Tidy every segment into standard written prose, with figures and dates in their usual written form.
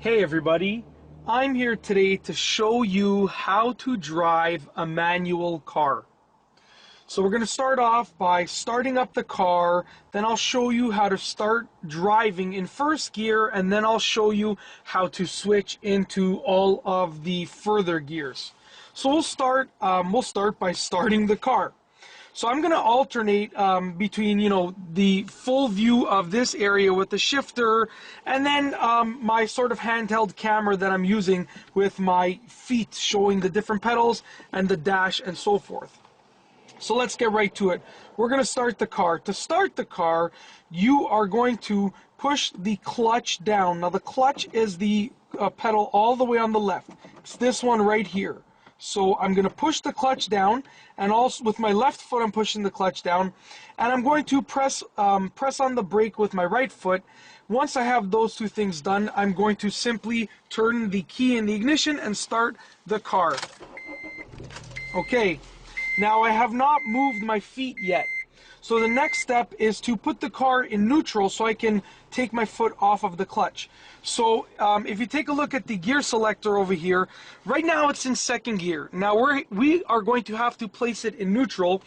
Hey everybody, I'm here today to show you how to drive a manual car. So we're going to start off by starting up the car, then I'll show you how to start driving in first gear, and then I'll show you how to switch into all of the further gears. So we'll start by starting the car. So I'm going to alternate between, the full view of this area with the shifter and then my sort of handheld camera that I'm using with my feet showing the different pedals and the dash and so forth. So let's get right to it. We're going to start the car. To start the car, you are going to push the clutch down. Now the clutch is the pedal all the way on the left. It's this one right here. So I'm going to push the clutch down, and also with my left foot I'm pushing the clutch down, and I'm going to press on the brake with my right foot. Once I have those two things done, I'm going to simply turn the key in the ignition and start the car. Okay, now I have not moved my feet yet. So the next step is to put the car in neutral so I can take my foot off of the clutch. So if you take a look at the gear selector over here, right now it's in second gear. Now we are going to have to place it in neutral,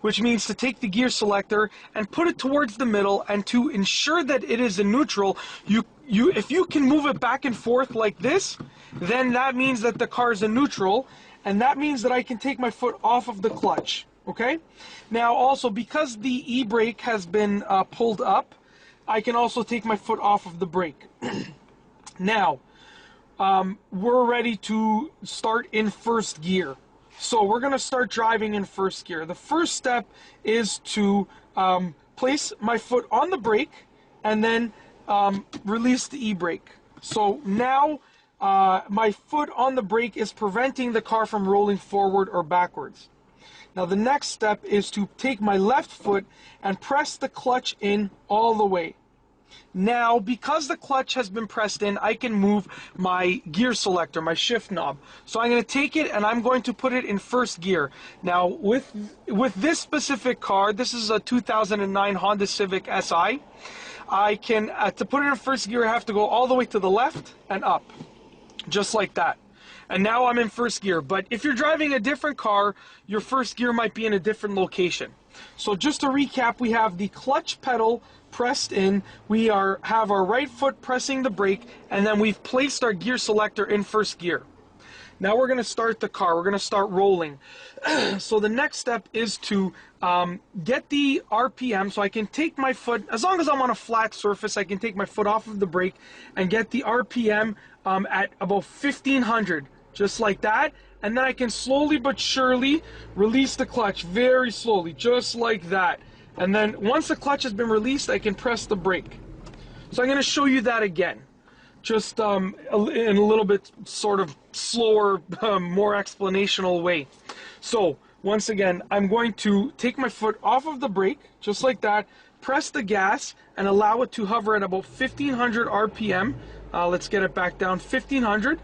which means to take the gear selector and put it towards the middle, and to ensure that it is in neutral, if you can move it back and forth like this, then that means that the car is in neutral, and that means that I can take my foot off of the clutch. Okay? Now also, because the e-brake has been pulled up, I can also take my foot off of the brake. Now, we're ready to start in first gear. So we're going to start driving in first gear. The first step is to place my foot on the brake and then release the e-brake. So now my foot on the brake is preventing the car from rolling forward or backwards. Now the next step is to take my left foot and press the clutch in all the way. Now, because the clutch has been pressed in, I can move my gear selector, my shift knob. So I'm going to take it and I'm going to put it in first gear. Now, with this specific car, this is a 2009 Honda Civic Si, I can, to put it in first gear, I have to go all the way to the left and up, just like that. And now I'm in first gear. But if you're driving a different car, your first gear might be in a different location. So just to recap, we have the clutch pedal pressed in, we have our right foot pressing the brake, and then we've placed our gear selector in first gear. Now we're going to start the car. We're going to start rolling. So the next step is to get the RPM, so I can take my foot, as long as I'm on a flat surface, I can take my foot off of the brake and get the RPM at about 1500, just like that. And then I can slowly but surely release the clutch, very slowly, just like that. And then once the clutch has been released, I can press the brake. So I'm going to show you that again, just in a little bit sort of slower, more explanational way. So once again, I'm going to take my foot off of the brake, just like that, press the gas, and allow it to hover at about 1500 RPM. Let's get it back down, 1500.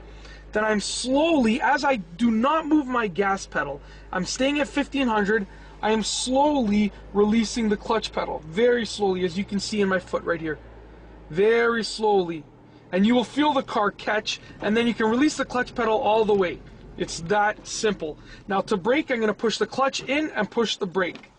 Then I'm slowly, as I do not move my gas pedal, I'm staying at 1500, I am slowly releasing the clutch pedal, very slowly, as you can see in my foot right here. Very slowly. And you will feel the car catch, and then you can release the clutch pedal all the way. It's that simple. Now to brake, I'm going to push the clutch in and push the brake.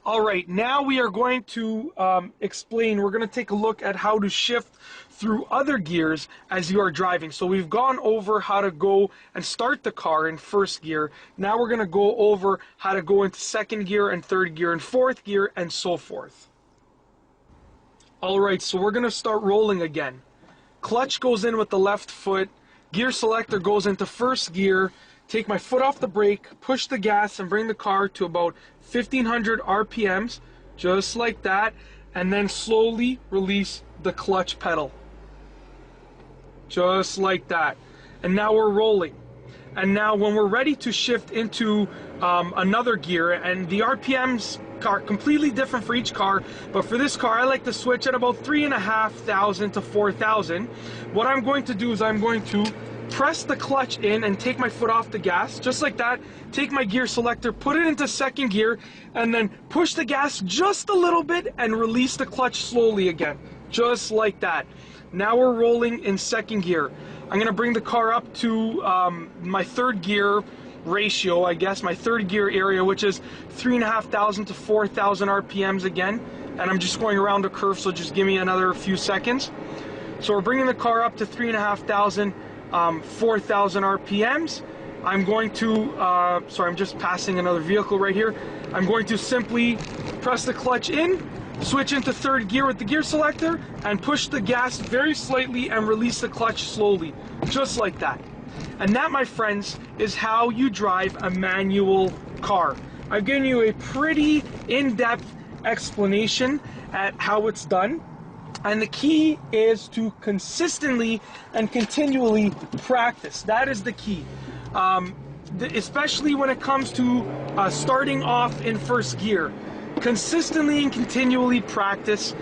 Alright, now we are going to explain, we're going to take a look at how to shift through other gears as you are driving. So we've gone over how to go and start the car in first gear. Now we're going to go over how to go into second gear and third gear and fourth gear and so forth. Alright, so we're going to start rolling again. Clutch goes in with the left foot, gear selector goes into first gear, take my foot off the brake, push the gas, and bring the car to about 1500 RPMs, just like that, and then slowly release the clutch pedal. Just like that. And now we're rolling. And now when we're ready to shift into another gear, and the RPMs are completely different for each car, but for this car I like to switch at about 3,500 to 4,000. What I'm going to do is I'm going to press the clutch in and take my foot off the gas, just like that, take my gear selector, put it into second gear, and then push the gas just a little bit and release the clutch slowly again, just like that. Now we're rolling in second gear. I'm going to bring the car up to my third gear ratio, I guess, my third gear area, which is 3,500 to 4,000 RPMs again. And I'm just going around a curve, so just give me another few seconds. So we're bringing the car up to 3,500, 4,000 RPMs. I'm going to, sorry, I'm just passing another vehicle right here. I'm going to simply press the clutch in, switch into third gear with the gear selector, and push the gas very slightly and release the clutch slowly, just like that. And that, my friends, is how you drive a manual car. I've given you a pretty in-depth explanation at how it's done. And the key is to consistently and continually practice. That is the key. Especially when it comes to starting off in first gear. Consistently and continually practice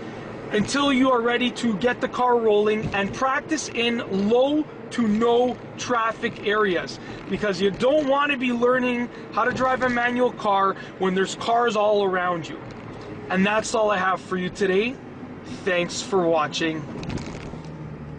until you are ready to get the car rolling, and practice in low to no traffic areas, because you don't want to be learning how to drive a manual car when there's cars all around you. And that's all I have for you today. Thanks for watching.